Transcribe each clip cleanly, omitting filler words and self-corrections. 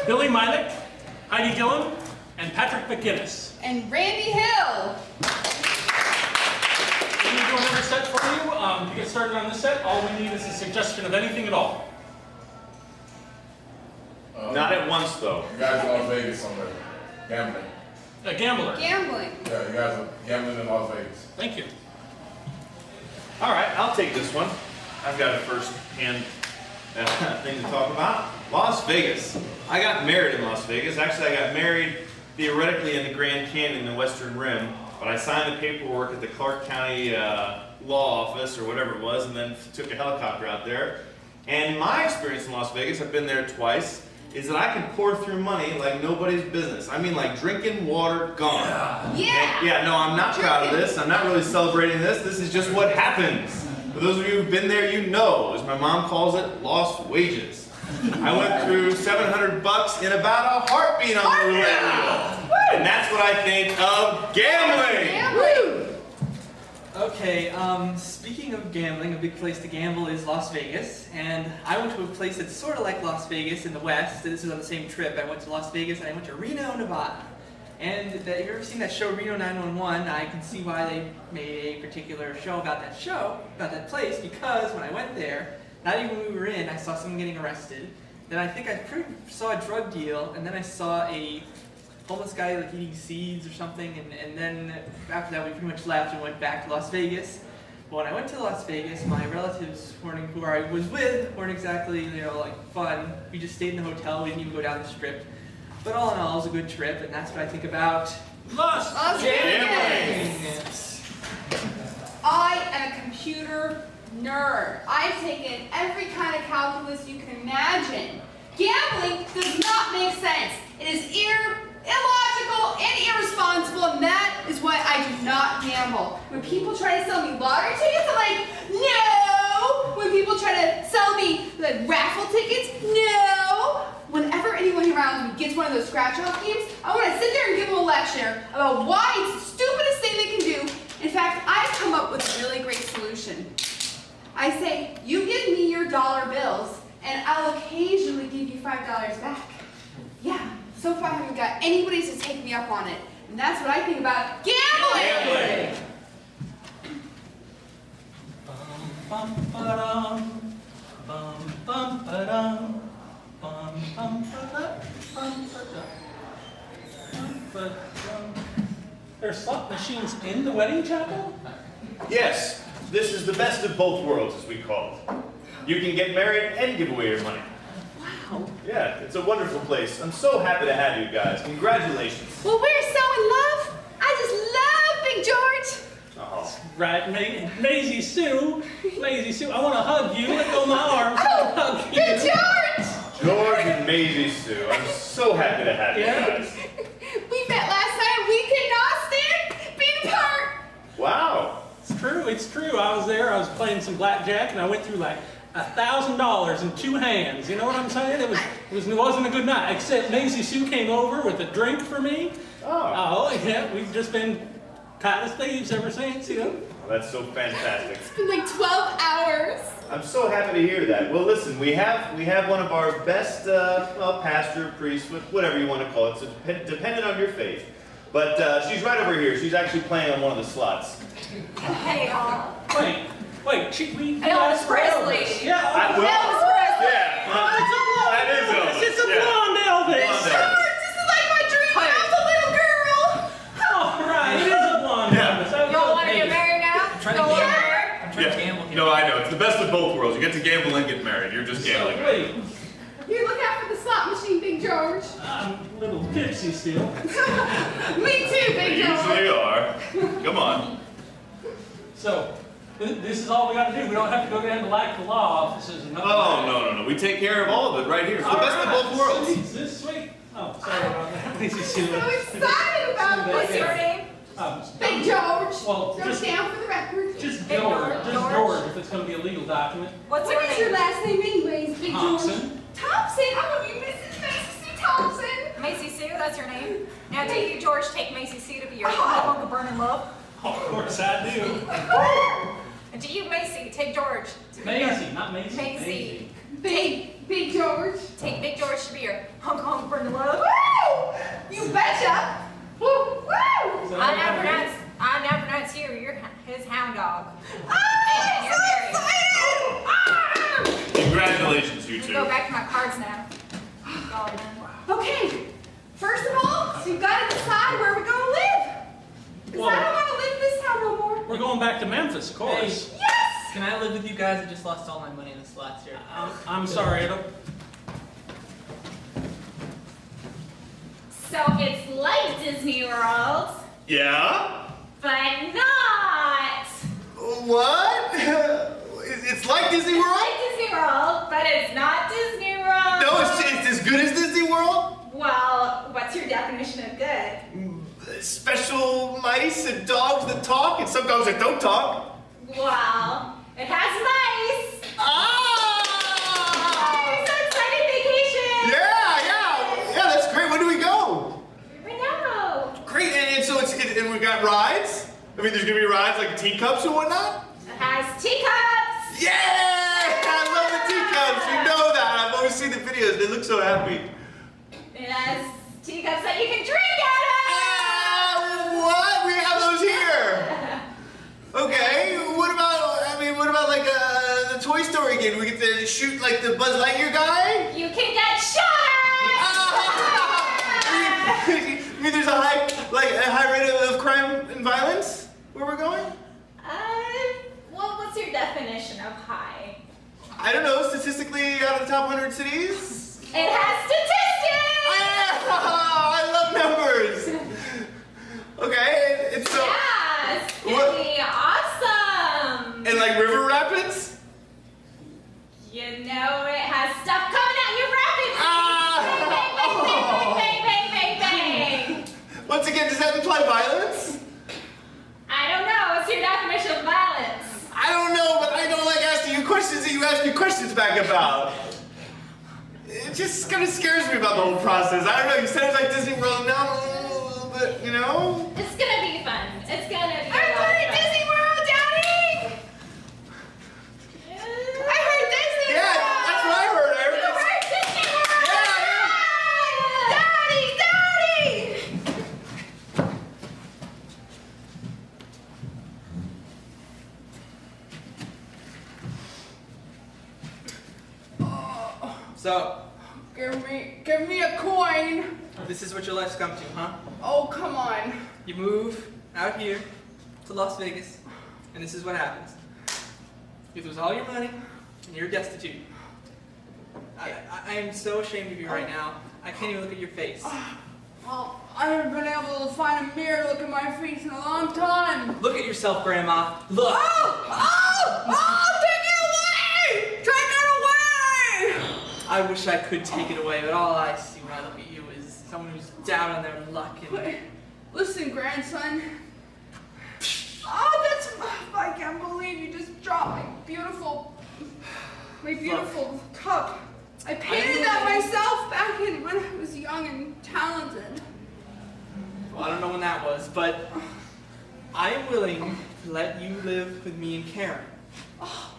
Billy Mylick, Heidi Gillen, and Patrick McGinnis. And Randy Hill. We're going to do another set for you. To get started on this set, all we need is a suggestion of anything at all. Not at once, though. You guys in Las Vegas somewhere. Gambling. A gambler. Gambling. Yeah, you guys are gambling in Las Vegas. Thank you. All right, I'll take this one. I've got a first-hand thing to talk about. Las Vegas. I got married in Las Vegas. Actually, I got married theoretically in the Grand Canyon, the Western Rim, but I signed the paperwork at the Clark County Law Office or whatever it was, and then took a helicopter out there. And my experience in Las Vegas, I've been there twice, is that I can pour through money like nobody's business. I mean, like drinking water gone. Yeah. No, I'm not proud of this. I'm not really celebrating this. This is just what happens. For those of you who've been there, you know, as my mom calls it, lost wages. I went through $700 in about a heartbeat on the roulette wheel. And that's what I think of gambling. Okay, speaking of gambling, a big place to gamble is Las Vegas, and I went to a place that's sort of like Las Vegas in the West. This is on the same trip. I went to Las Vegas and I went to Reno, Nevada. And if you've ever seen that show Reno 911, I can see why they made a particular show, about that place, because when I went there, not even when we were in, I saw someone getting arrested. Then I think I saw a drug deal, and then I saw a homeless guy like eating seeds or something, and then after that we pretty much left and went back to Las Vegas. But when I went to Las Vegas, my relatives who I was with weren't exactly, like fun. We just stayed in the hotel, we didn't even go down the strip. But all in all, it was a good trip, and that's what I think about Las Vegas. I am a computer nerd. I've taken every kind of calculus you can imagine. Gambling does not make sense. It is illogical and irresponsible, and that is why I do not gamble. When people try to sell me lottery tickets, I'm like, no! When people try to sell me like raffle tickets, no! Whenever anyone around me gets one of those scratch-off games, I want to sit there and give them a lecture about why it's the stupidest thing they can do. In fact, I've come up with a really great solution. I say, you give me your dollar bills, and I'll occasionally give you $5 back. Yeah, so far I haven't got anybody to take me up on it. And that's what I think about gambling! There's slot machines in the wedding chapel? Yes, this is the best of both worlds, as we call it. You can get married and give away your money. Wow. Yeah, it's a wonderful place. I'm so happy to have you guys. Congratulations. Well, we're so in love. I just love Big George. Oh. Right, Maisie Sue. Maisie Sue, I want to hug you. Let go of my arm. Oh, Big George! George and Maisie Sue, I'm so happy to have you guys. We met last night. We could not stand being apart. Wow. It's true. I was there. I was playing some blackjack, and I went through like $1,000 in 2 hands. You know what I'm saying? It wasn't a good night. Except Maisie Sue came over with a drink for me. Oh yeah, we've just been tight as thieves ever since. Well, that's so fantastic. It's been like 12 hours. I'm so happy to hear that. Well, listen, we have one of our best, pastor, priest, whatever you want to call it. So dependent on your faith. But she's right over here. She's actually playing on one of the slots. Hey, Wait, Elvis Presley. Yeah, Elvis Presley. Yeah. That is Elvis. It's a blonde Elvis. George, this is like my dream when I was a little girl. Oh, right, it is a blonde Elvis. Y'all want to get married now? I'm trying to gamble. No, I know. It's the best of both worlds. You get to gamble and get married. You're just gambling. Wait, You look out for the slot machine, Big George. I'm a little tipsy still. Me too, Big You George. usually are. Come on. So, this is all we got to do. We don't have to go down to like the law offices and nothing. Oh, no. We take care of all of it right here. It's the best of both worlds. Is this sweet? Oh, sorry about that. I'm so excited about What's this. your name? Big George. Well, Throw just- it down for the record. Just Hey, George. Just George. George, if it's going to be a legal document. What's What your is your name? last name anyways, Big George? Thompson. Thompson? I want you Mrs. Macy Thompson. Macy Sue, that's your name. Now do you, George, take Macy Sue to be your Uncle Burning Love? Oh, of course I do. And do you, Macy, take George to be Maisie, not Macy. Maisie. Big George. Take Big George to be your Uncle bring the love. Woo! You betcha! Woo! Woo! I now pronounce you. You're his hound dog. Ah, I'm so excited! Congratulations, you I'm two. go back to my cards now. Golly, man. Okay, first of all, so you've got to decide where we're going to live. Because Well- I don't want to live in this town no more. We're going back to Memphis, of course. Yes! Can I live with you guys? I just lost all my money in the slots here. I'm sorry, I don't. So it's like Disney World, Yeah? but not. What? It's like Disney It's World? like Disney World, but it's not Disney World. No, it's as good as Disney World? Well, what's your definition of good? Special mice and dogs that talk and some dogs that don't talk. Well, it has mice. Ah! I'm so excited, vacation. Yeah, that's great. When do we go? Right now. Great, and so and we got rides? I mean, there's gonna be rides like teacups and whatnot? It has teacups. Yeah! I love the teacups, you know that. I've always seen the videos, they look so happy. It has teacups that you can drink out of. What? We have those here. Okay, what about like the Toy Story game? We get to shoot like the Buzz Lightyear guy? You can get shot at. You mean there's a high rate of crime and violence where we're going? Well, what's your definition of high? I don't know, statistically out of the top 100 cities? It has statistics. I love numbers. Okay, it's so. Yeah, it's gonna What? be awesome. And like River Rapids? You know it has stuff coming at you rapidly. Ah! Bang, bang, bang, bang, bang, bang, bang. Once again, does that imply violence? I don't know. What's your definition of violence? I don't know, but I don't like asking you questions that you ask me questions back about. It just kind of scares me about the whole process. I don't know, you said it was like Disney World, now I'm a little bit, you know? It's gonna be fun. It's gonna be. I'm going to Disney World, Daddy! I heard Disney Yeah, World! that's what I heard. I heard You it's- heard Disney World? Yeah, Daddy! So, Give me a coin. this is what your life's come to, huh? Oh, come on. You move out here to Las Vegas, and this is what happens. You lose all your money, and you're destitute. I am so ashamed of you right now. I can't even look at your face. Well, I haven't been able to find a mirror to look at my face in a long time. Look at yourself, Grandma. Look! Take it away! Take it away! I wish I could take it away, but all I see when I look at you is someone who's down on their luck. And Listen, grandson. Oh, that's. I can't believe you just dropped my beautiful cup. I painted that myself back when I was young and talented. well, I don't know when that was, but I am willing to let you live with me and Karen. Oh!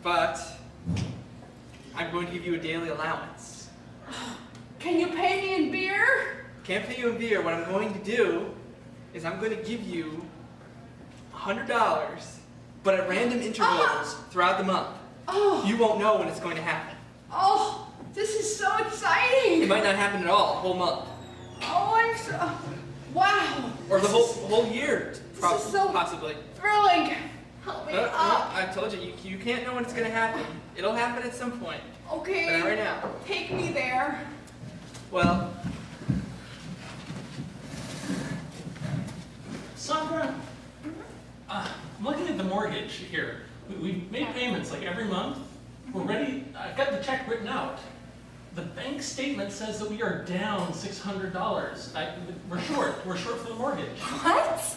But I'm going to give you a daily allowance. Can you pay me in beer? Can't pay you in beer. What I'm going to do is I'm going to give you $100, but at random intervals throughout the month. Oh! You won't know when it's going to happen. Oh! This is so It exciting! might not happen at all, a whole month. Oh, I'm so. Wow! Or the whole year, This is so- possibly. Thrilling! Help me No, up! I told you, you can't know when it's going to happen. It'll happen at some point, but not Okay, right now. take me there. Well, Sandra, I'm looking at the mortgage here. We've made payments like every month. We're ready. I've got the check written out. The bank statement says that we are down $600. We're short. We're short for the mortgage. What?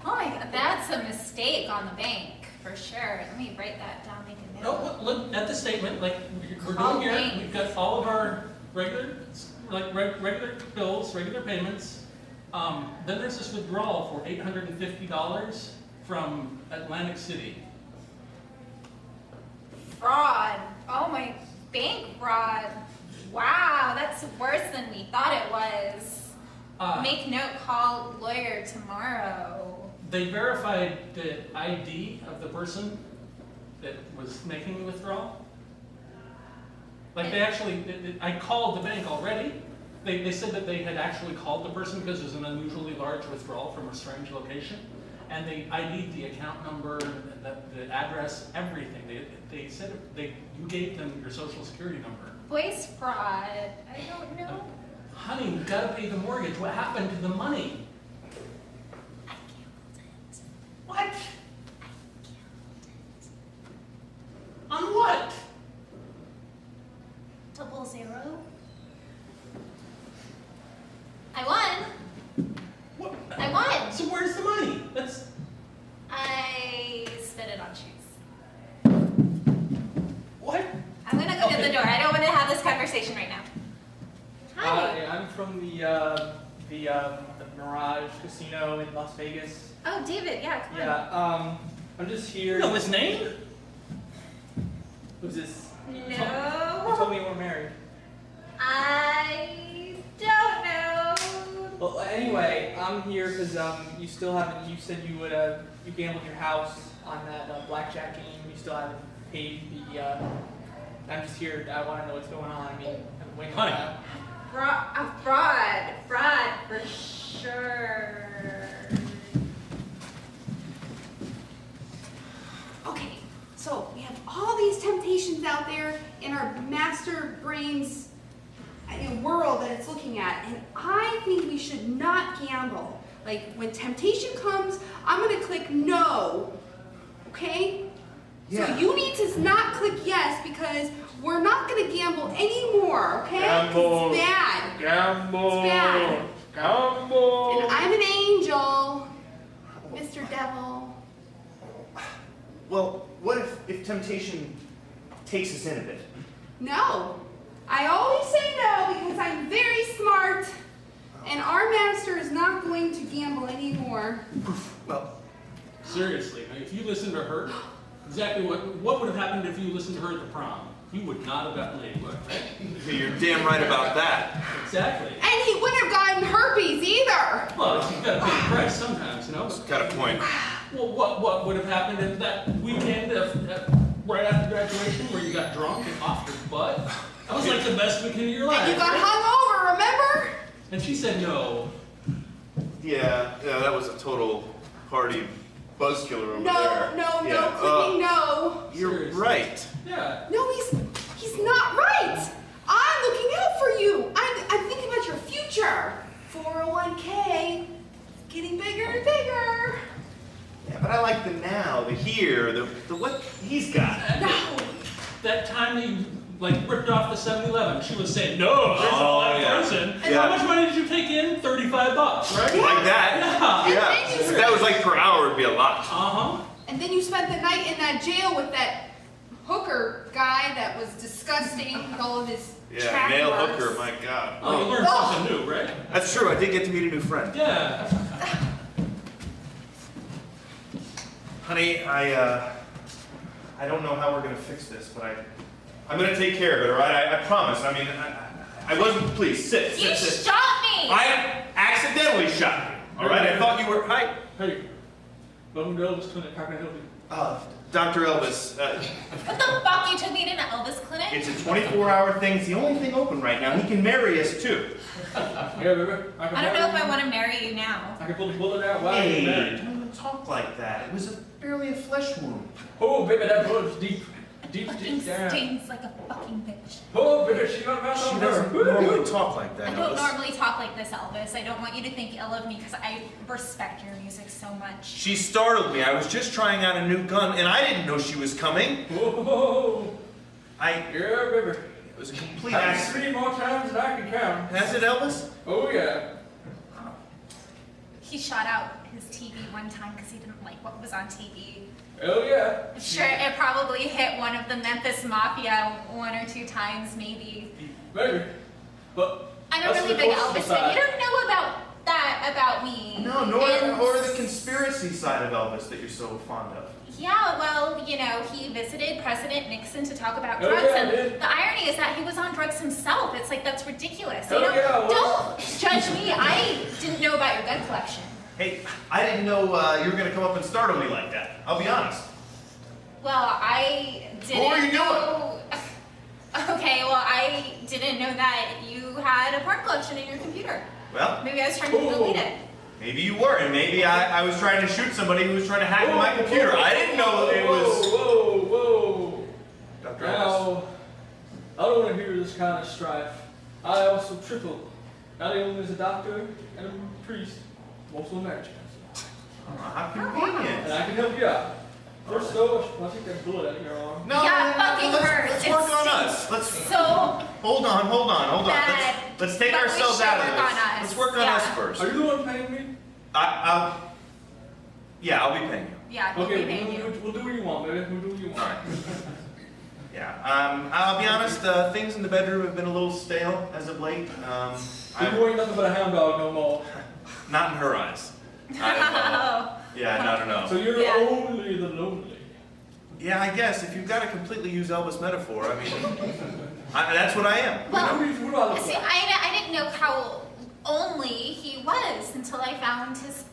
Oh my God, that's a mistake on the bank for sure. Let me write that down. Make a No, note. look at the statement. Like we're Oh, doing here. thanks. We've got all of our regular bills, regular payments. Then there's this withdrawal for $850 from Atlantic City. Fraud. Oh my, bank fraud. Wow, that's worse than we thought it was. Make note, call lawyer tomorrow. They verified the ID of the person that was making the withdrawal. Like they actually, I called the bank already. They said that they had actually called the person because it was an unusually large withdrawal from a strange location. And they ID'd the account number, the address, everything. They said you gave them your social security number. Voice fraud. I don't know. Honey, you gotta pay the mortgage. What happened to the money? I gambled it. What? On what? 00. I won. What? I won. So where's the money? That's. I spent it on shoes. What? I'm gonna go to the door. I don't want to have this conversation right now. Hi. I'm from the Mirage Casino in Las Vegas. Oh, David. Yeah, come on. Yeah. I'm just here. You know his name? Who's this? You No. told me you were married. I don't know. Well, anyway, I'm here because you still haven't. You said you would. You gambled your house on that blackjack game. You still haven't paid the. I'm just here. I want to know what's going on. I mean, I'm waiting on Honey. that. Fraud for sure. Okay, so we have all these temptations out there in our master brains world that it's looking at, and I think we should not gamble. Like, when temptation comes, I'm gonna click no, okay? Yeah. So you need to not click yes, because we're not gonna gamble anymore, okay? 'Cause it's bad. Gamble. It's bad. Gamble. And I'm an angel, Mr. Devil. Well, what if temptation takes us in a bit? No. I always say no because I'm very smart, and our master is not going to gamble anymore. Well, Seriously, if you listened to her, exactly what would have happened if you listened to her at the prom? You would not have gotten laid, would you? You're damn right about that. Exactly. And he wouldn't have gotten herpes either. Well, you've got to pay the price sometimes, you know? Got a point. Well, what would have happened if that weekend right after graduation where you got drunk and off your butt? That was like the best weekend of your life. And you got right? hung over, remember? And she said no. Yeah, that was a total party buzzkiller over there. No, Yeah, clicking no. You're Seriously. right. Yeah. No, he's not right. I'm looking out for you. I'm thinking about your future. 401k, getting bigger and bigger. yeah, but I like the now, the here, the what he's got. That time that you ripped off the 7-Eleven, she was saying, no, there's a live yeah. person. And Yeah. how much money did you take in? $35, right? Like that? Yeah. Yeah. And then If that was like per hour, it'd be a lot. Uh-huh. And then you spent the night in that jail with that hooker guy that was disgusting with all of his Yeah, track male marks. hooker, my God. Oh, you learned something new, right? That's true, I did get to meet a new friend. Yeah. Honey, I don't know how we're gonna fix this, but I'm gonna take care of it, all right? I promise. I mean, I wasn't. Please sit. You sit. shot me! I accidentally shot you. All right. I thought you were. Hi. Hey, welcome to Elvis Clinic. How can I help you? Dr. Elvis. What the fuck? You took me to an Elvis clinic? It's a 24-hour thing. It's the only thing open right now. He can marry us too. Yeah, baby. I don't know if I want to marry you now. I can pull the bullet out. Why Hey, are you don't married? even talk like that. It was barely a flesh wound. Oh, baby, that bullet's deep. Fucking Deep down. stings like a fucking bitch. Oh, baby, she got about She doesn't normally talk like that. I don't Elvis. normally talk like this, Elvis. I don't want you to think ill of me because I respect your music so much. She startled me. I was just trying out a new gun, and I didn't know she was coming. Whoa. Yeah, baby. it was a complete That's accident. 3 more times than I can count. Has it, Elvis? Oh, yeah. He shot out his TV one time because he didn't like what was on TV. Oh, yeah. I'm sure it probably hit one of the Memphis Mafia 1 or 2 times, maybe. Baby. But I'm a that's really the big closest Elvis fan. side. You don't know about that about me. No, And- nor the conspiracy side of Elvis that you're so fond of. Yeah, well, you know, he visited President Nixon to talk about Oh, drugs, yeah, and I did. the irony is that he was on drugs himself. It's introduction. Hey, I didn't know you were gonna come up and startle me like that. I'll be honest. Well, I didn't What were you know... Okay, well, I didn't know that you had a porn collection in your computer. Well, Maybe I was trying to delete it. maybe you were, and maybe I was trying to shoot somebody who was trying to hack my computer. I didn't know it was. Whoa. Dr. Elvis. Now, I don't want to hear this kind of strife. I also triple. Not only as a doctor and a priest, I'm also a marriage counselor. How convenient. And I can help you out. First though, I'll take that bullet out of your arm. No, Yeah, fucking hurts. let's It work on stinks us. Let's So hold on. bad. Let's take But we ourselves should out of work this. on us. Let's work on Yeah. us first. Are you the one paying me? Yeah, I'll be paying you. Yeah, we'll be Okay, paying you. we'll do what you want, baby. We'll do what you want. All right. Yeah. I'll be honest. Things in the bedroom have been a little stale as of late. You ain't nothing but a hound dog no more. Not in her eyes. Yeah, no. So you're Yeah. only the lonely. Yeah, I guess if you've got to completely use Elvis metaphor, I mean, that's what I am. Well, What do I look see, like? I didn't know how only he was until I found his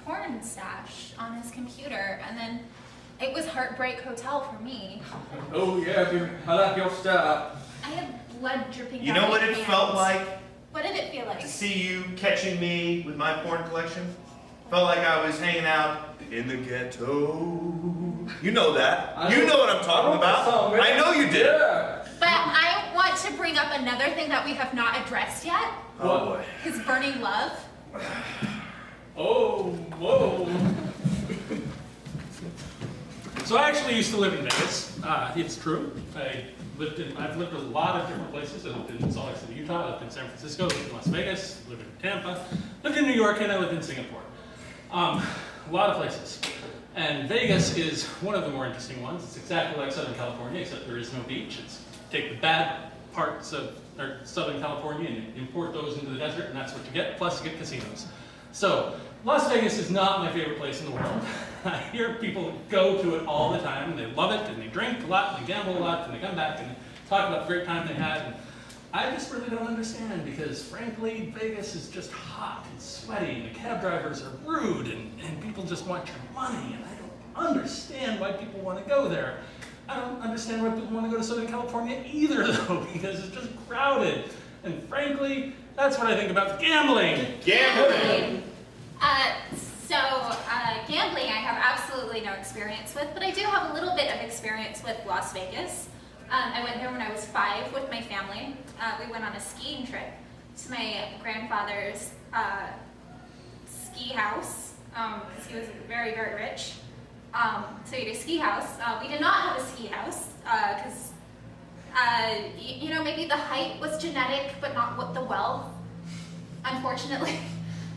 porn stash on his computer, and then it was Heartbreak Hotel for me. Oh yeah, baby. I like your style. I had blood dripping You down know what my it hands. felt like What did it feel like? to see you catching me with my porn collection? Felt like I was hanging out in the ghetto. You know that. You know what I'm talking about. I know you did. Yeah. But I want to bring up another thing that we have not addressed yet. Oh boy. His burning love. Oh, whoa. So I actually used to live in Vegas. It's true. I've lived a lot of different places. I lived in Salt Lake City, Utah. I lived in San Francisco. Lived in Las Vegas. Lived in Tampa. Lived in New York, and I lived in Singapore. A lot of places. And Vegas is one of the more interesting ones. It's exactly like Southern California, except there is no beach. It's take the bad parts of Southern California and import those into the desert, and that's what you get. Plus, you get casinos. So, Las Vegas is not my favorite place in the world. I hear people go to it all the time, and they love it, and they drink a lot, and they gamble a lot, and they come back and talk about the great time they had. And I just really don't understand because, frankly, Vegas is just hot and sweaty, and the cab drivers are rude, and people just want your money, and I don't understand why people want to go there. I don't understand why people want to go to Southern California either, though, because it's just crowded. And frankly, that's what I think about gambling. Gambling. Gambling I have absolutely no experience with, but I do have a little bit of experience with Las Vegas. I went there when I was 5 with my family. We went on a skiing trip to my grandfather's ski house, because he was very, very rich. So he had a ski house. We did not have a ski house, because, maybe the height was genetic, but not what the wealth, unfortunately.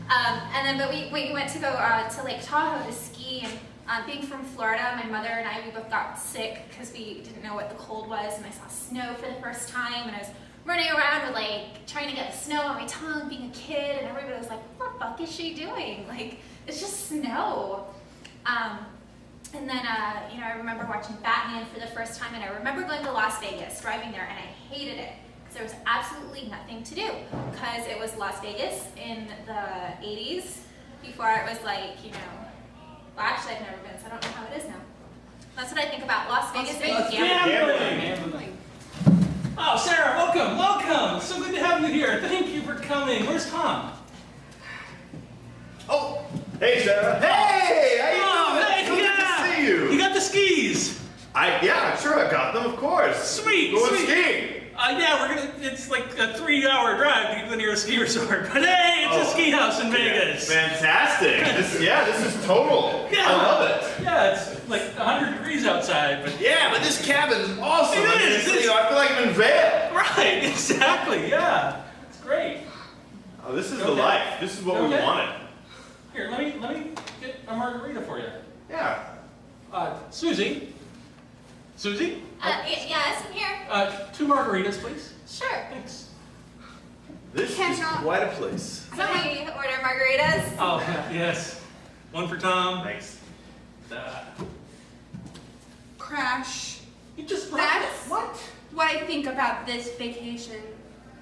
But we went to go to Lake Tahoe to ski, and being from Florida, my mother and I, we both got sick because we didn't know what the cold was, and I saw snow for the first time, and I was running around with trying to get the snow on my tongue, being a kid, and everybody was like, what the fuck is she doing? It's just snow. I remember watching Batman for the first time, and I remember going to Las Vegas, driving there, and I hated it. There was absolutely nothing to do because it was Las Vegas in the 80s before it was actually I've never been, so I don't know how it is now. That's what I think about Las Vegas and Gambling. Oh, Sarah, welcome. So good to have you here. Thank you for coming. Where's Tom? Oh, hey Sarah. Hey, how you doing? Hey, So good to see you. You got the skis. Yeah, sure, I got them, of course. Sweet. Going skiing. It's like a 3-hour drive to get to the nearest ski resort. But hey, it's a ski house in Vegas. Fantastic. This is total. Yeah. I love it. Yeah, it's like 100 degrees outside, but Yeah, but this cabin's awesome. It I mean, is. I feel like I'm in Vail. right, exactly, yeah. It's great. Oh, this is the Okay. life. This is what we Okay. wanted. Here, let me get a margarita for you. Yeah. Susie? yes, I'm here. 2 margaritas, please. Sure. Thanks. This is quite a place. Can we order margaritas? Oh, yes. 1 for Tom. Thanks. Crash. You just That's what? what I think about this vacation.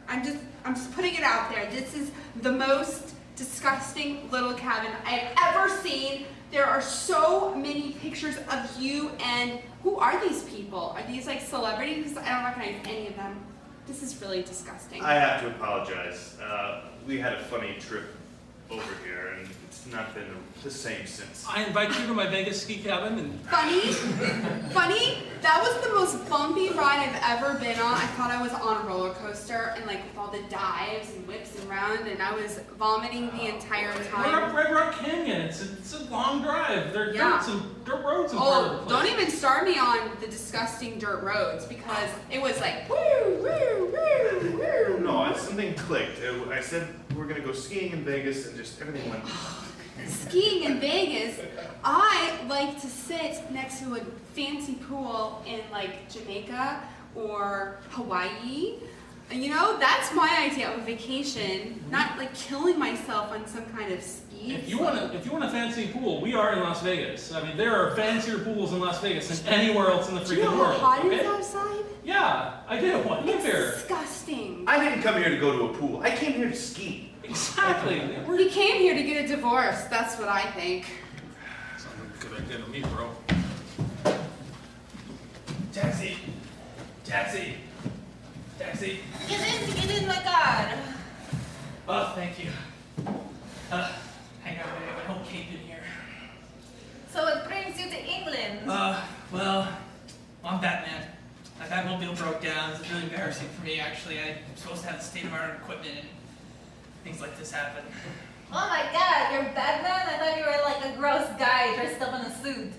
I'm just putting it out there. This is the most disgusting little cabin I've ever seen. There are so many pictures of you, and who are these people? Are these like celebrities? I don't recognize any of them. This is really disgusting. I have to apologize. We had a funny trip over here, and it's not been the same since. I invite you to my Vegas ski cabin and Funny? Funny? That was the most bumpy ride I've ever been on. I thought I was on a roller coaster, and like with all the dives and whips and round, and I was vomiting the entire we're up time. Red Rock Canyon. It's a long drive. There Yeah. are some dirt roads in part of the Oh, place. don't even start me on the disgusting dirt roads, because it was like woo, woo, woo, woo. No, something clicked. I said we're gonna go skiing in Vegas, and just everything went. Skiing in Vegas, I like to sit next to a fancy pool in like Jamaica or Hawaii. And you know, that's my idea of a vacation, not like killing myself on some kind of ski. If you want a fancy pool, we are in Las Vegas. I mean, there are fancier pools in Las Vegas than anywhere else in the Do you freaking know how world. hot it is Okay? outside? Yeah, I do. What? Live It's here. disgusting. I didn't come here to go to a pool. I came here to ski. Exactly. We came here to get a divorce, that's what I think. Sounds like a good idea to me, bro. Taxi! Taxi! Taxi! Get in, my God. Oh, thank you. Hang on, I have my whole cape in here. So it brings you to England. Well, I'm Batman. My Batmobile broke down. It's really embarrassing for me, actually. I'm supposed to have the state-of-the-art equipment, and things like this happen. Oh my God, you're Batman? I thought you were like a gross guy dressed up in a suit.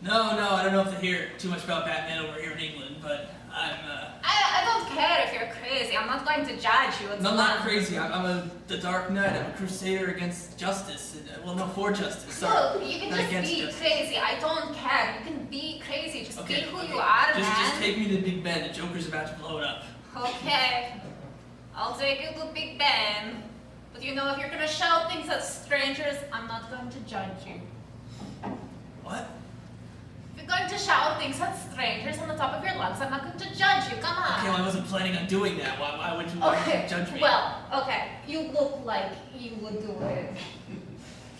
No, I don't know if they hear too much about Batman over here in England, but I don't care if you're crazy. I'm not going to judge you. It's no, I'm not fun. crazy. I'm the Dark Knight. I'm a crusader against justice. And, for justice. Sorry. Look, you can Not just against be justice. crazy. I don't care. You can be crazy. Just Okay, be who okay. you are, Just man. take me to Big Ben. The Joker's about to blow it up. Okay. I'll take you to Big Ben. But you know, if you're gonna shout things at strangers, I'm not going to judge you. What? If you're going to shout things at strangers on the top of your lungs, I'm not going to judge you. Come on. Okay, well, I wasn't planning on doing that. Why would you Okay, judge me? well, okay, you look like you would do it.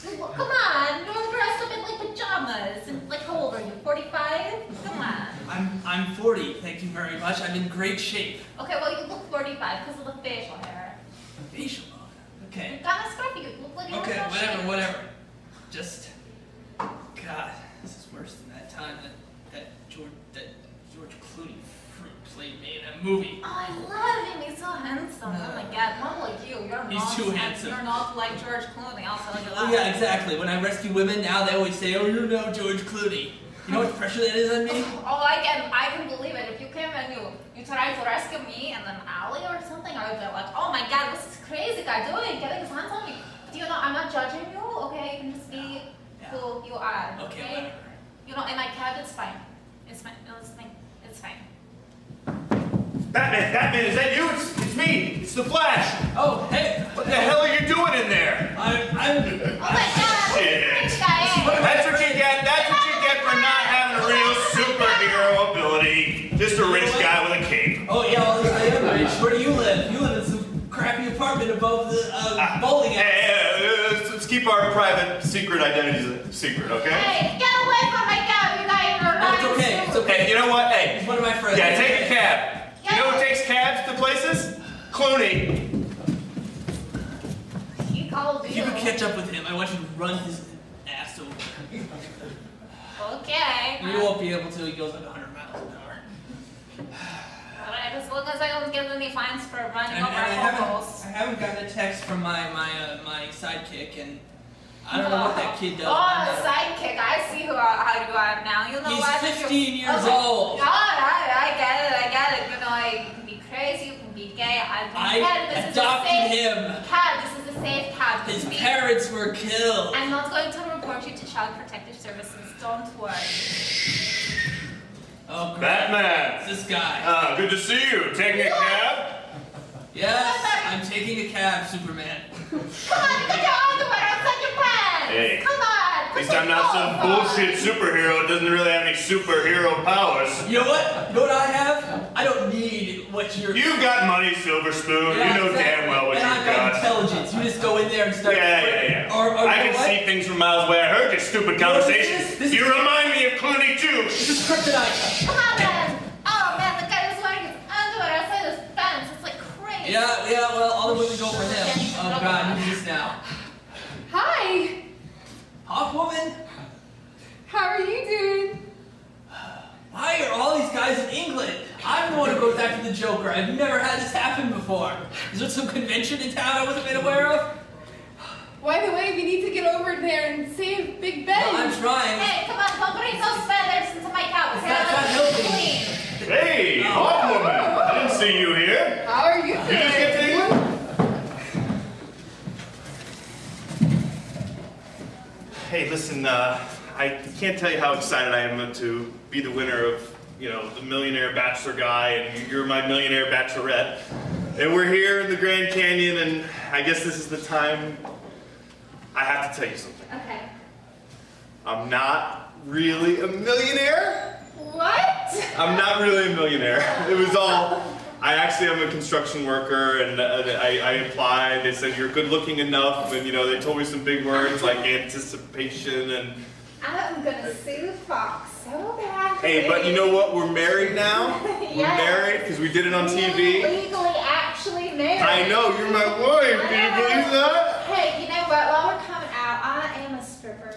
Come on, you're dressed up in like pajamas. And like, how old are you? 45? Come on. I'm 40. Thank you very much. I'm in great shape. Okay, well, you look 45 because of the facial hair. Facial mode. Okay. You're kind of scruffy. You look like you're Okay, in no shape. whatever. Just, God, this is worse than that time that George Clooney played me in a movie. Oh, I love him. He's so handsome. Oh my God, not like you. You're He's not too handsome. You're not like George Clooney. I'll tell you that. Oh yeah, exactly. When I rescue women now, they always say, "Oh, you're no George Clooney." You know what pressure that is on me? Oh, I can believe it. If you came and you tried to rescue me in an alley or something, I would be like, oh my God, what's this crazy guy doing? Getting his hands on me. But you know, I'm not judging you, okay? You can just be who you are, Okay, whatever. You know, in my cab, it's fine. It's fine. It's fine. Batman, is that you? It's me. It's the Flash. Oh, hey. What the hell are you doing in there? Oh my God, Shit. this guy. That's what you get. That's what you get for not having a real superhero ability. Just a rich guy with a cape. Oh yeah, well, I am rich. Where do you live? You live in some crappy apartment above the bowling alley. Hey, let's keep our private, secret identities a secret, okay? Hey, get away from my cab, you guy in your No, it's okay. It's okay. Hey, you know what? Hey, He's one of my friends. yeah, take a cab. You know who takes cabs to places? Clooney. He called If you. you could catch up with him, I want you to run his ass over. Okay. You won't be able to. He goes like 100 miles an hour. Alright, as long as I don't get any fines for running And over I hobos. haven't gotten a text from my sidekick, and I don't know what that kid does. Oh, the sidekick. I see how you are now. You know He's what? 15 years Okay. old. I get it. You know, you can be crazy, you can be gay. I adopted him. Cat, this is a safe cat. His Me. parents were killed. I'm not going to report you to Child Protective Services. Don't worry. Oh, great. Batman. It's this guy. Good to see you. Taking a cab? Yes, I'm taking a cab, Superman. Come on, you got your underwear outside your pants. Hey. Come on, put least I'm not some bullshit superhero that doesn't really have any superhero powers. You know what? You know what I have? I don't need what you're... You got money, Silver Spoon. Yeah, you know damn well what and you I've got got. intelligence. You just go in there and start... Yeah. Or I you can know what? see things from miles away. I heard your stupid conversation. This You is- remind me of Clooney too. This is kryptonite. Come on, man. Oh, man, the guy was wearing his underwear outside this fence. It's like crazy. Yeah, well, all the women go for him. Oh, God, who's this now? Hi. Hawk woman? How are you doing? Why are all these guys in England? I'm the one who goes after the Joker. I've never had this happen before. Is there some convention in town I wasn't made aware of? By the way, we need to get over there and save Big Ben. Well, I'm trying. Hey, come on, don't bring those feathers into my couch. It's not helping. Clean. Hey, Hawk Woman. I didn't see you here. How are you doing? You just get to England? Hey, listen, I can't tell you how excited I am to be the winner of, the Millionaire Bachelor guy, and you're my Millionaire Bachelorette. And we're here in the Grand Canyon, and I guess this is the time I have to tell you something. Okay. I'm not really a millionaire. What? I'm not really a millionaire. It was all, I actually am a construction worker, and I applied. They said you're good looking enough, and they told me some big words like anticipation and... I'm gonna sue Fox so bad. Hey, but you know what? We're married now. We're married because we did it on TV. Legally actually married. I know, you're my wife. Can you believe that? Hey, you know what? While we're coming out, I am a stripper.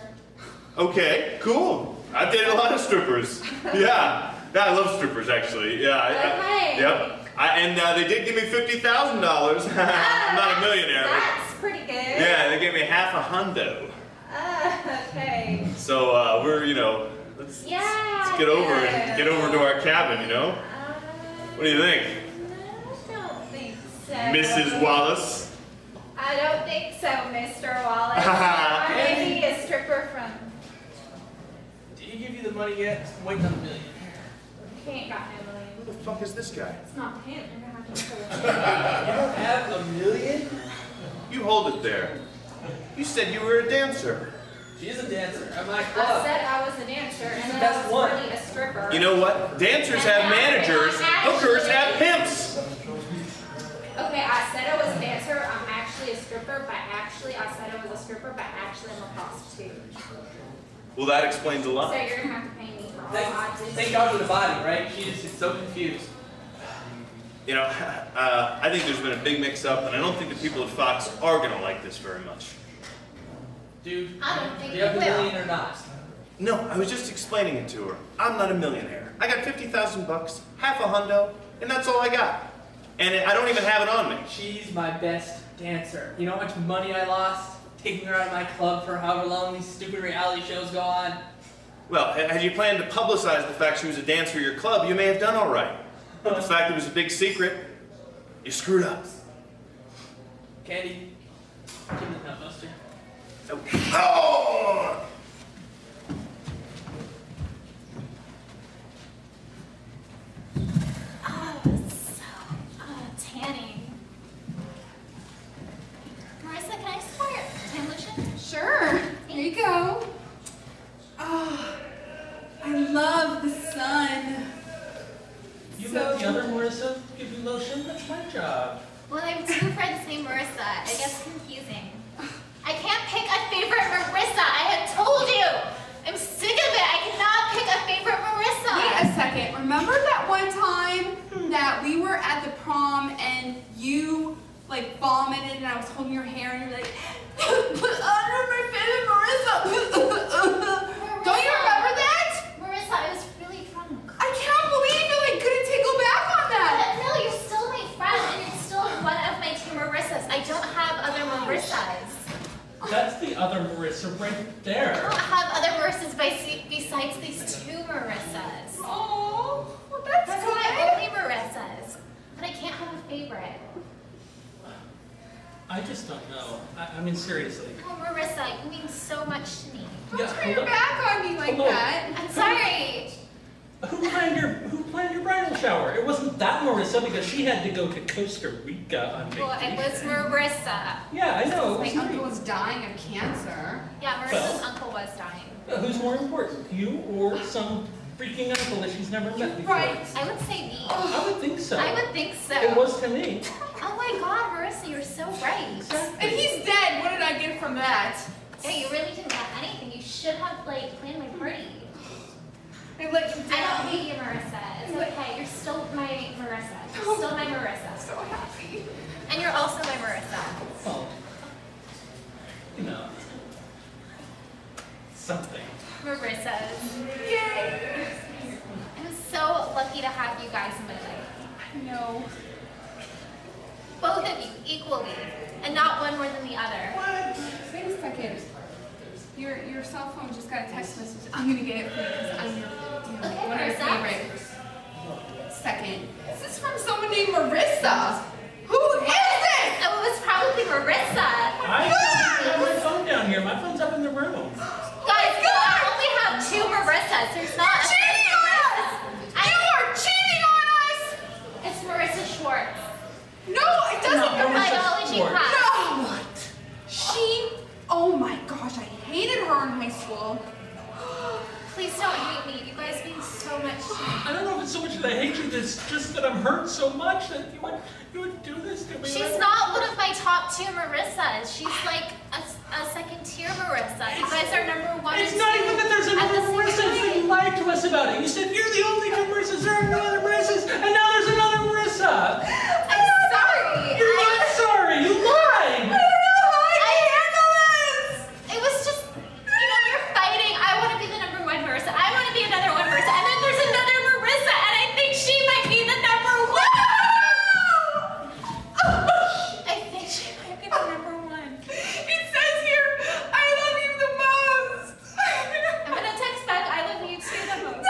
Okay, cool. I dated a lot of strippers. Yeah, I love strippers actually. Yeah. Okay. Yep. And they did give me $50,000. I'm not a millionaire. But That's pretty good. yeah, they gave me half a hundo. Okay. So we're, let's get over and get over to our cabin, What do you think, I don't think so. Mrs. Wallace? I don't think so, Mr. Wallace. I may be a stripper from... Did he give you the money yet? I'm waiting on the million. He ain't got no million. Who the fuck is this guy? It's not him. You're gonna have to kill him. You don't have a million? You hold it there. You said you were a dancer. She's a dancer at my I club. said I was a dancer, and the then best I was one. really a stripper. You know what? Dancers have managers. Hookers have pimps. Okay, I said I was a dancer. I'm actually a stripper, but actually I said I was a stripper, but actually I'm a prostitute. Well, that explains a So lot. you're gonna have to pay me for all I did. Thank God for the body, right? She just is so confused. I think there's been a big mix-up, and I don't think the people at Fox are gonna like this very much. Dude, I don't think do you have you the will. million or not? No, I was just explaining it to her. I'm not a millionaire. I got $50,000, half a hundo, and that's all I got. And I don't even have it on me. She's my best dancer. You know how much money I lost taking her out of my club for however long these stupid reality shows go on? Well, had you planned to publicize the fact she was a dancer at your club, you may have done all right. But the fact it was a big secret, you screwed up. Candy, give me the nut buster. Oh! Oh, it's so tanning. Marissa, can I just borrow your tan lotion? Sure. Here you go. Oh, I love the sun. You So let the other Marissa give you lotion? That's my job. Well, I have two friends named Marissa. I guess confusing. I can't pick a favorite Marissa. I had told you. I'm sick of it. I cannot pick a favorite Marissa. Wait a second. Remember that one time that we were at the prom and you vomited and I was holding your hair and you were like, under my favorite Marissa. Don't you remember that? Marissa, I was really drunk. I can't believe you couldn't take go back on that. But no, you're still my friend, and you're still one of my two Marissas. I don't have other Marissas. That's the other Marissa right I there. don't have other Marissas besides these two Marissas. Oh, well, that's Those are my only Marissas. But I can't have a favorite. I just don't know. I mean, seriously. Oh, Marissa, you mean so much to me. Don't turn your back on me like Hold on. that. I'm sorry. Who planned your bridal shower. It wasn't that Marissa because she had to go to Costa Rica on vacation. Well, it was Marissa. Yeah, I know. My It was uncle me. was dying of cancer. Yeah, Marissa's uncle was dying. Who's more important, you or some freaking uncle that she's never met before? Right. I would say me. I would think so. I would think so. It was to me. Oh my God, Marissa, you're so right. And he's dead. What did I get from that? Hey, you really didn't get anything. You should have like planned my party. I let you I don't down. hate you, Marissa. It's okay. You're still my Marissa. You're still my Marissa. So happy. And you're also my Marissa. Well, you know, something. Marissa's. Yay. I'm so lucky to have you guys in my life. I know. Both of you, equally. And not one more than the other. What? Wait a second. Your cell phone just got a text message. I'm gonna get it for you because I'm your, Okay, one of your Marissa. favorites. Second. This is from someone named Marissa. Who is this? Oh, it was probably Marissa. I have my phone down here. My phone's up in the room. Guys, I only have 2 Marissas. There's not a Cheating on us! You are cheating on us! It's Marissa Schwartz. No, it doesn't. No, Your Marissa biology Schwartz. class. No. She. Oh my gosh, I hated her in high school. Please don't hate me. You guys mean so much to me. I don't know if it's so much that I hate you, it's just that I'm hurt so much that you would do this to me. She's not one of my top 2 Marissas. She's like a second tier Marissa. You guys are number 1 It's and not 2 even that there's at another the same Marissa. It's that you time. lied to us about it. You said you're the only good Marissas. There are no other Marissas, and now there's another Marissa. I'm sorry. You're not sorry. You lied. It was just, we're fighting. I want to be the number 1 Marissa. I want to be another 1 Marissa. And then there's another Marissa, and I think she might be the number 1. I think she might be the number 1. It says here, I love you the most. I'm going to text back, I love you too the most.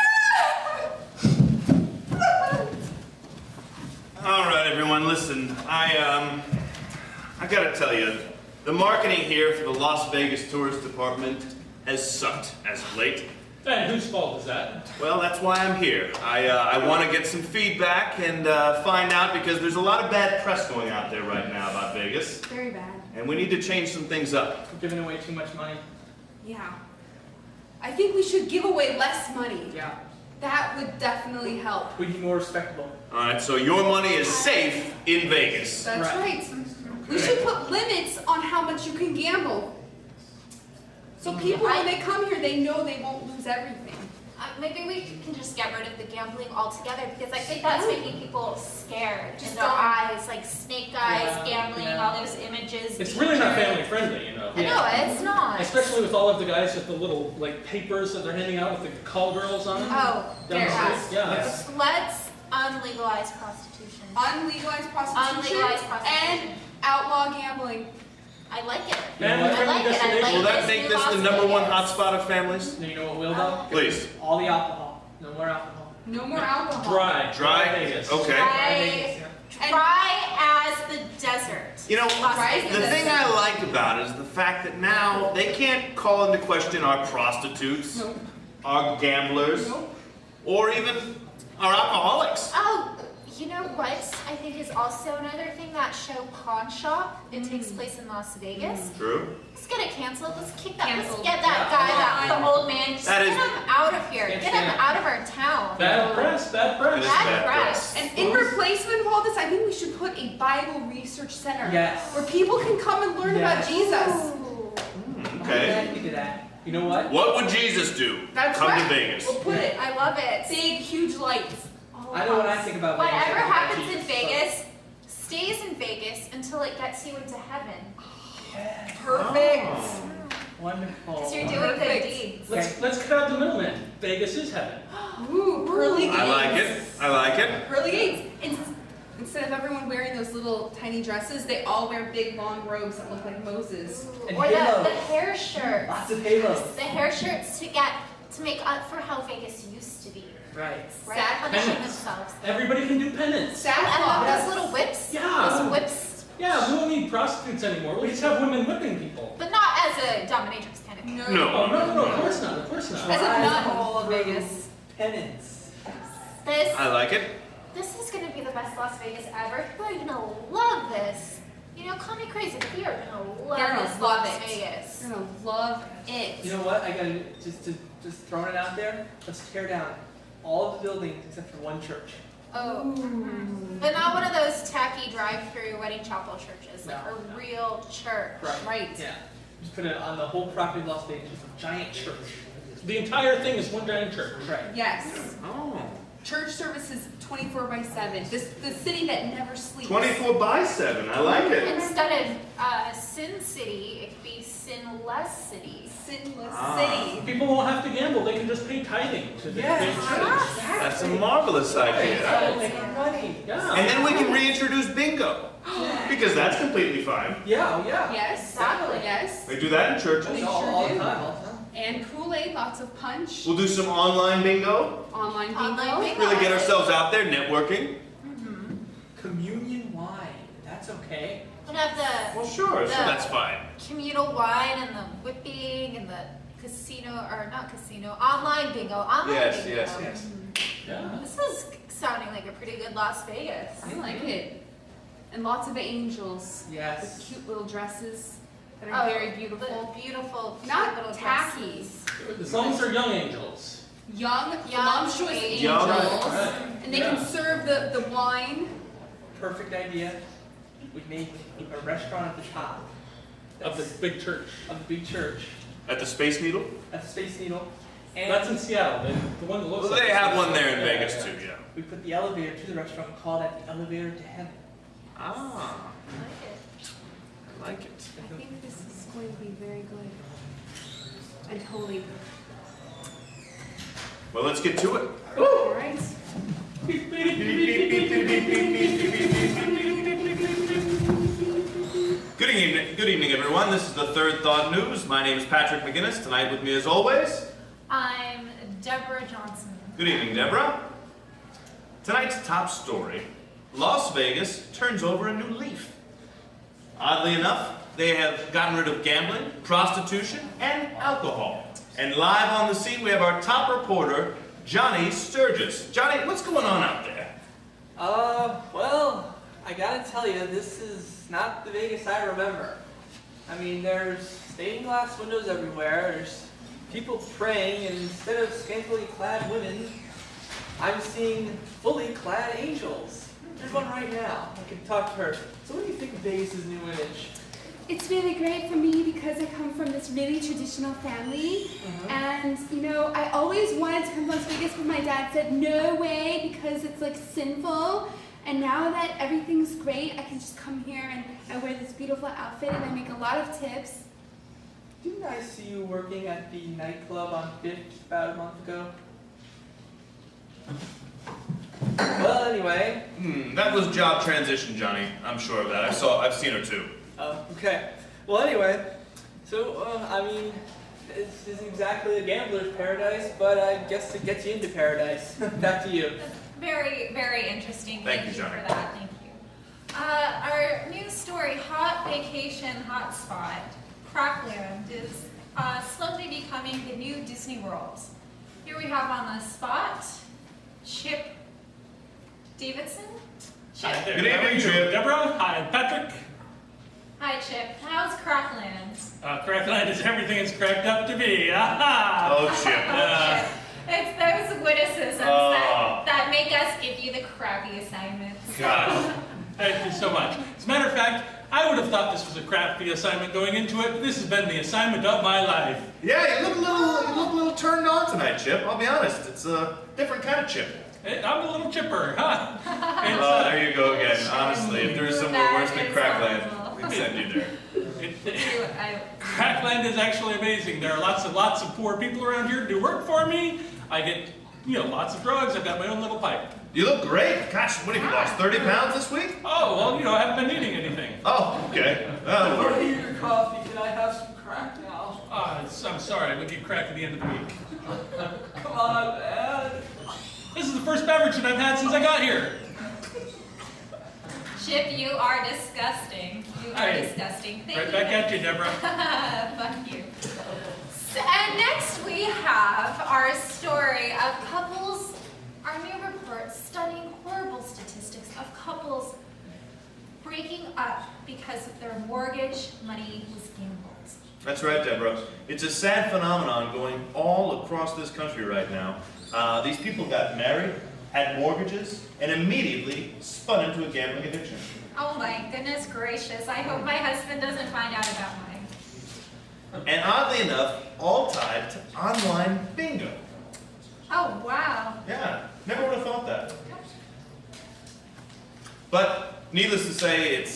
All right, everyone, listen. I gotta tell you, the marketing here for the Las Vegas Tourist Department has sucked as of late. And whose fault is that? Well, that's why I'm here. I want to get some feedback and find out because there's a lot of bad press going out there right now about Vegas, Very bad. and we need to change some things up. We're giving away too much money. Yeah. I think we should give away less money. Yeah. That would definitely help. We'd be more respectable. All right, so your money is safe in Vegas. That's Right. right. We should put limits on how much you can gamble. So people, when they come here, they know they won't lose everything. Maybe we can just get rid of the gambling altogether because I think that's making people scared in Just their don't. eyes, like snake eyes, Yeah, gambling, yeah. all those images. It's really not pictures. family friendly, you know. No, it's not. Especially with all of the guys with the little like papers that they're handing out with the call girls on them. Oh, Down the yes. street. Yeah. Yes. let's unlegalize prostitution. Unlegalized prostitution Unlegalized prostitution. and outlaw gambling. I like it. Family I friendly like it. I destination. like Will that this make new this the Las number 1 Vegas. hotspot of families? Now you know what will though? Please. All the alcohol. No more alcohol. No more alcohol. Dry. Dry? Vegas. Okay. Dry, dry as the desert. You know, Las Right? Vegas. the thing I like about it is the fact that now they can't call into question our prostitutes, Nope. our gamblers, Nope. or even our alcoholics. Oh, you know what? I think is also another thing, that show Pawn Shop. It takes place in Las Vegas. True. Let's get it canceled. Let's kick that. Let's Canceled. get that guy, the old man. Just That get is- him out of here. Can't Get him stand it. out of our town. Bad press. Bad It press. is Bad bad press. And in replacement of all this, I think we should put a Bible research center. Yes. Where people can come and learn Yes. about Jesus. Ooh. Okay. Yeah, you do that. You know what? What would Jesus do? That's Come right. to Vegas. We'll put it. I love it. Big, huge lights. I know what I think about Vegas. Whatever I think about happens in Jesus. Vegas stays in Vegas until it gets you into heaven. Perfect. Wonderful. Because you're doing good Perfect. deeds. Let's cut out the middleman. Vegas is heaven. Ooh, pearly gates. I like it. I like it. Pearly gates. Instead of everyone wearing those little tiny dresses, they all wear big long robes that look like Moses. And Or halos. the hair shirts. Lots of halos. The hair shirts to make up for how Vegas used to be. Right. Right? Sack Punishing penance. themselves. Everybody can do penance. And I love Sackcloth. those little whips. Yeah. Those whips. Yeah, we don't need prostitutes anymore. We just have women whipping people. But not as a dominatrix kind of thing. No. Oh, no, of course not. Of course not. As a Rise nun. all of Vegas penance. I like it. This is gonna be the best Las Vegas ever. People are gonna love this. You know, call me crazy, but you're gonna love They're gonna this love Las it. Vegas. You're gonna love it. You know what? I gotta just throwing it out there. Let's tear down all of the buildings except for one church. Oh, but not one of those tacky drive-through wedding chapel churches, like No. a real church. Right. Yeah. Just put it on the whole property of Las Vegas. Just a giant church. The entire thing is one giant church. Right. Yes. Oh. Church services 24/7. The city that never sleeps. 24/7. I like it. Instead of Sin City, it could be Sinless City. Sinless Ah. city. People won't have to gamble. They can just pay tithing to the Yes. big church. That's a marvelous idea. That'll make money. Yeah. And then we can reintroduce bingo. Because that's completely fine. Yeah, oh yeah. Yes. Exactly. Yes. They do that in churches. They all, sure all do. the time, all the time. And Kool-Aid, lots of punch. We'll do some online bingo. Online bingo. Online bingo. Really get ourselves out there networking. Communion wine. That's okay. And have the Well, sure, The- that's fine. communal wine and the whipping and the casino, or not casino, online bingo. Online Yes, bingo. yes, yes. Yeah. This is sounding like a pretty good Las Vegas. I like it. And lots of angels. Yes. With cute little dresses that are very beautiful. The beautiful, cute Not little tacky. dresses. As long as they're young angels. Young, voluptuous angels. Young. Right. And they can serve the wine. Perfect idea. We make a restaurant at the top Of the big church. of the big church At the Space Needle. at the Space Needle. And That's in Seattle. The one that looks Well, like they the have Space one there in Needle. Vegas too, yeah. we put the elevator to the restaurant and call that the elevator to heaven. Ah, I like it. I like it. I think this is going to be very good. And holy. Well, let's get to it. All right. Good evening, everyone. This is the Third Thought News. My name is Patrick McGinnis. Tonight with me, as always, I'm Deborah Johnson. good evening, Deborah. Tonight's top story: Las Vegas turns over a new leaf. Oddly enough, they have gotten rid of gambling, prostitution, and alcohol. And live on the scene, we have our top reporter, Johnny Sturgis. Johnny, what's going on out there? Well, I gotta tell you, this is not the Vegas I remember. I mean, there's stained glass windows everywhere, there's people praying, and instead of scantily clad women, I'm seeing fully clad angels. There's one right now. I can talk to her. So what do you think of Vegas' new image? It's really great for me because I come from this really traditional family. And, you know, I always wanted to come to Las Vegas, but my dad said, no way, because it's like sinful. And now that everything's great, I can just come here and I wear this beautiful outfit and I make a lot of tips. Didn't I see you working at the nightclub on 5th about a month ago? Well, anyway. That was job transition, Johnny. I'm sure of that. I've seen her too. Okay. Well, anyway, so, I mean, this isn't exactly a gambler's paradise, but I guess it gets you into paradise. Back to you. That's very, very interesting. Thank you, for Johnny. that. Thank you. Our news story, hot vacation hotspot, Crackland, is slowly becoming the new Disney World. Here we have on the spot, Chip Davidson. Chip. Hi there. Good How are evening, you? Chip. Deborah. Hi, Patrick. Hi, Chip. How's Crackland? Crackland is everything it's cracked up to be. Aha! Oh, Chip. It's those witticisms that make us give you the crappy assignments. Gosh. Thank you so much. As a matter of fact, I would have thought this was a crafty assignment going into it, but this has been the assignment of my life. Yeah, you look a little turned on tonight, Chip. I'll be honest. It's a different kind of Chip. I'm a little chipper, huh? Oh, there you go again. Honestly, if there's somewhere worse than Crackland, we'd send you there. Crackland is actually amazing. There are lots of poor people around here who do work for me. I get, lots of drugs. I've got my own little pipe. You look great. Gosh, what have you lost? 30 pounds this week? Oh, well, I haven't been eating anything. Oh, okay. That'll Before work. I eat your coffee, can I have some crack now? I'm sorry. We'll get crack at the end of the week. Come on, man. This is the first beverage that I've had since I got here. Chip, you are disgusting. You are Hey, disgusting. Thank Right you. back at you, Deborah. Fuck you. And next we have our story of couples. Our new report report stunning, horrible statistics of couples breaking up because of their mortgage money was gambled. That's right, Deborah. It's a sad phenomenon going all across this country right now. These people got married, had mortgages, and immediately spun into a gambling addiction. Oh my goodness gracious, I hope my husband doesn't find out about mine. And oddly enough, all tied to online bingo. Oh wow. Yeah, never would have thought that. But needless to say, it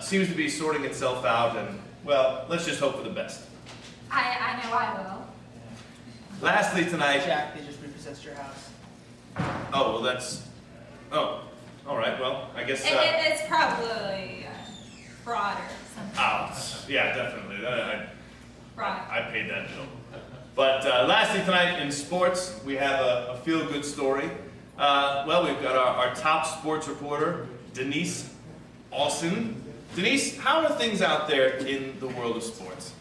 seems to be sorting itself out, and well, let's just hope for the best. I know I will. Lastly tonight, Jack, they just repossessed your house. oh, well that's, oh, all right, well, I guess, It's probably fraud or something. oh, yeah, definitely, Fraud. I paid that bill. But lastly tonight in sports, we have a feel-good story. Well, we've got our top sports reporter, Denise Olsen. Denise, how are things out there in the world of sports?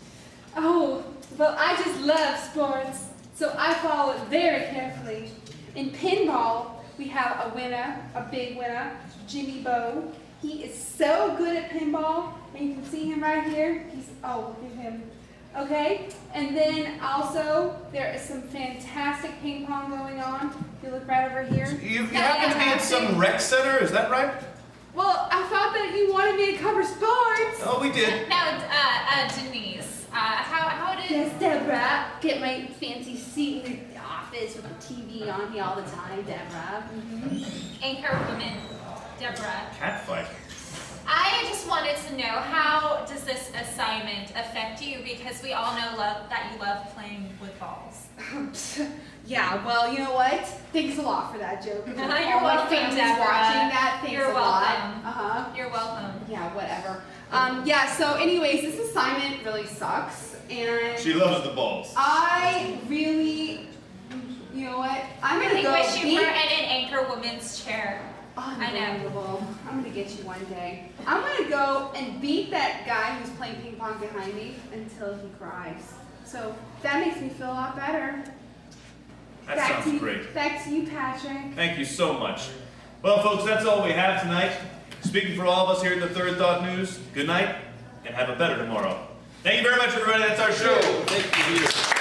Oh, well, I just love sports, so I follow it very carefully. In pinball, we have a winner, a big winner, Jimmy Bowe. He is so good at pinball, and you can see him right here. Oh, look at him. Okay, and then also, there is some fantastic ping pong going on. If you look right over here. You happen to be at some rec center, is that right? Well, I thought that you wanted me to cover sports. Oh, we did. Now, Denise, how did... Yes, Deborah. Get my fancy seat in the office with the TV on me all the time, Deborah. Anchor woman, Deborah. Catfight. I just wanted to know, how does this assignment affect you? Because we all know that you love playing with balls. Yeah, well, you know what? Thanks a lot for that joke. You're All my welcome, family's Deborah. watching that. Thanks You're a lot. welcome. Uh-huh. You're welcome. Yeah, whatever. Yeah, so anyways, this assignment really sucks. And She loves the balls. I really, you know what? I'm I going to really go wish you beat... were in an anchor woman's chair. Unbelievable. I'm going to get you one day. I'm going to go and beat that guy who's playing ping pong behind me until he cries. So that makes me feel a lot better. That sounds great. Back to you, Patrick. Thank you so much. Well, folks, that's all we have tonight. Speaking for all of us here at the Third Thought News, good night, and have a better tomorrow. Thank you very much, everybody. That's our show. Thank you.